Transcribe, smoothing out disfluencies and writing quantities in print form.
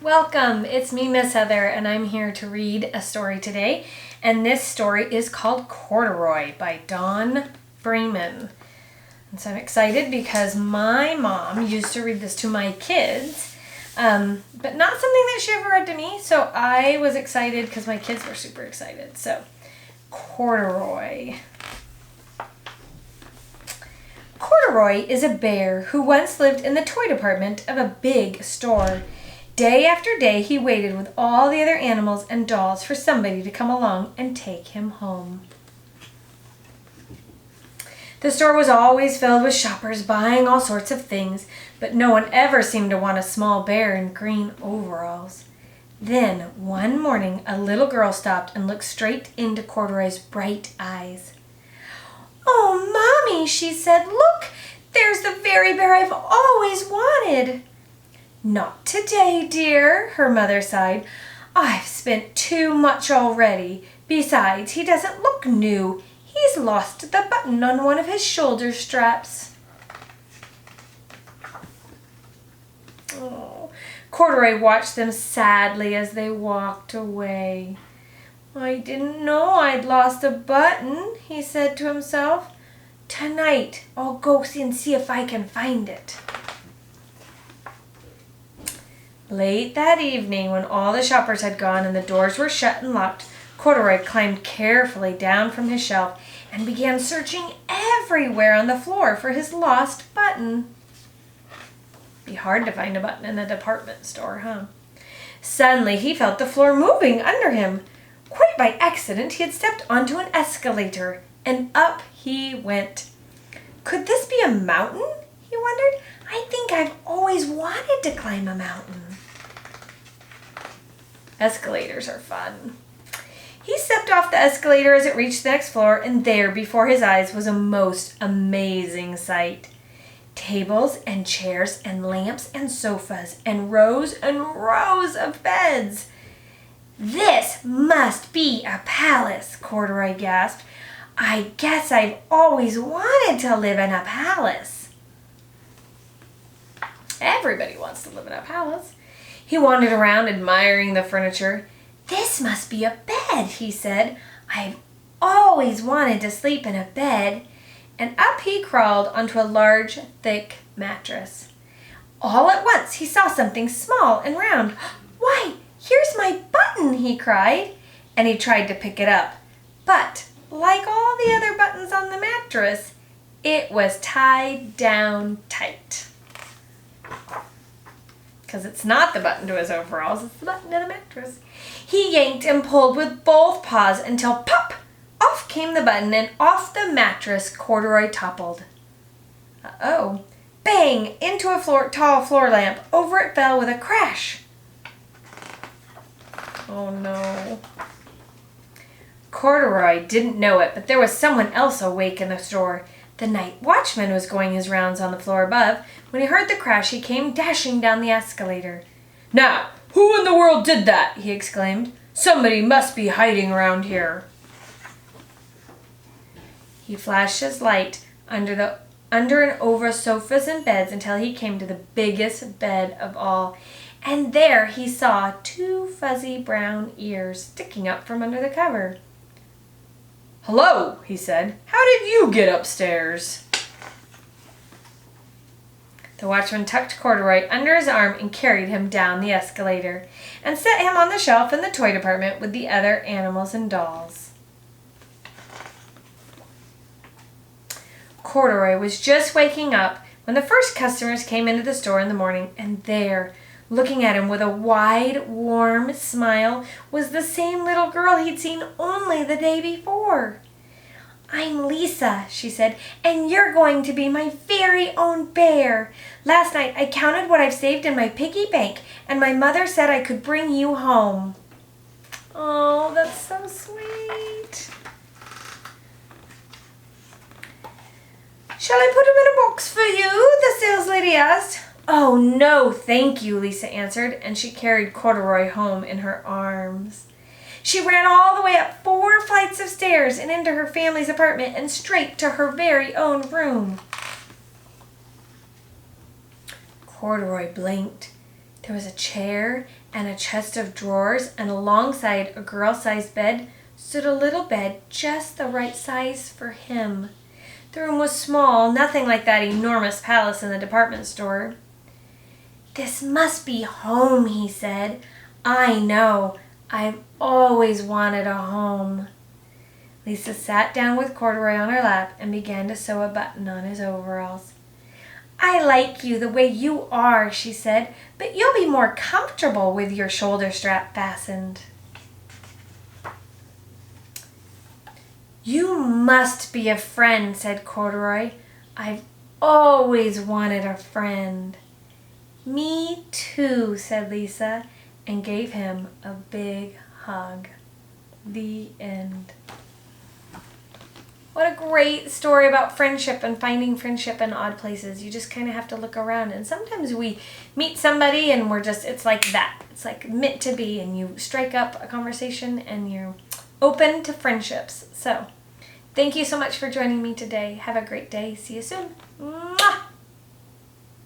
Welcome, it's me, Miss Heather, and I'm here to read a story today. And this story is called Corduroy by Dawn Freeman. And so I'm excited because my mom used to read this to my kids, but not something that she ever read to me. So I was excited because my kids were super excited. So, Corduroy. Corduroy is a bear who once lived in the toy department of a big store. Day after day, he waited with all the other animals and dolls for somebody to come along and take him home. The store was always filled with shoppers buying all sorts of things, but no one ever seemed to want a small bear in green overalls. Then, one morning, a little girl stopped and looked straight into Corduroy's bright eyes. "Oh, Mommy," she said, "look, there's the very bear I've always wanted." "Not today, dear," her mother sighed. "I've spent too much already. Besides, he doesn't look new. He's lost the button on one of his shoulder straps." Oh, Corduroy watched them sadly as they walked away. "I didn't know I'd lost a button," he said to himself. "Tonight I'll go and see if I can find it." Late that evening, when all the shoppers had gone and the doors were shut and locked, Corduroy climbed carefully down from his shelf and began searching everywhere on the floor for his lost button. Be hard to find a button in a department store, huh? Suddenly, he felt the floor moving under him. Quite by accident, he had stepped onto an escalator, and up he went. Could this be a mountain? He wondered. I think I've always wanted to climb a mountain. Escalators are fun. He stepped off the escalator as it reached the next floor, and there before his eyes was a most amazing sight. Tables and chairs and lamps and sofas and rows of beds. "This must be a palace," Corduroy gasped. "I guess I've always wanted to live in a palace." Everybody wants to live in a palace. He wandered around admiring the furniture. "This must be a bed," he said. "I've always wanted to sleep in a bed." And up he crawled onto a large, thick mattress. All at once he saw something small and round. "Why, here's my button," he cried. And he tried to pick it up. But, like all the other buttons on the mattress, it was tied down tight. Because it's not the button to his overalls, it's the button to the mattress. He yanked and pulled with both paws until pop! Off came the button, and off the mattress Corduroy toppled. Uh-oh. Bang! Into a tall floor lamp. Over it fell with a crash. Oh no. Corduroy didn't know it, but there was someone else awake in the store. The night watchman was going his rounds on the floor above. When he heard the crash, he came dashing down the escalator. "Now, who in the world did that?" he exclaimed. "Somebody must be hiding around here." He flashed his light under and over sofas and beds until he came to the biggest bed of all. And there he saw two fuzzy brown ears sticking up from under the cover. "Hello," he said. "How did you get upstairs?" The watchman tucked Corduroy under his arm and carried him down the escalator and set him on the shelf in the toy department with the other animals and dolls. Corduroy was just waking up when the first customers came into the store in the morning, and there, looking at him with a wide, warm smile, was the same little girl he'd seen only the day before. "I'm Lisa," she said, "and you're going to be my very own bear. Last night I counted what I've saved in my piggy bank, and my mother said I could bring you home." Oh, that's so sweet. "Shall I put him in a box for you?" the saleslady asked. "Oh, no, thank you," Lisa answered, and she carried Corduroy home in her arms. She ran all the way up 4 flights of stairs and into her family's apartment and straight to her very own room. Corduroy blinked. There was a chair and a chest of drawers, and alongside a girl-sized bed stood a little bed just the right size for him. The room was small, nothing like that enormous palace in the department store. "This must be home," he said. "I know. I've always wanted a home." Lisa sat down with Corduroy on her lap and began to sew a button on his overalls. "I like you the way you are," she said, "but you'll be more comfortable with your shoulder strap fastened." "You must be a friend," said Corduroy. "I've always wanted a friend." "Me too," said Lisa, and gave him a big hug. The end. What a great story about friendship and finding friendship in odd places. You just kind of have to look around, and sometimes we meet somebody and it's like that. It's like meant to be, and you strike up a conversation and you're open to friendships. So, thank you so much for joining me today. Have a great day. See you soon. Mwah!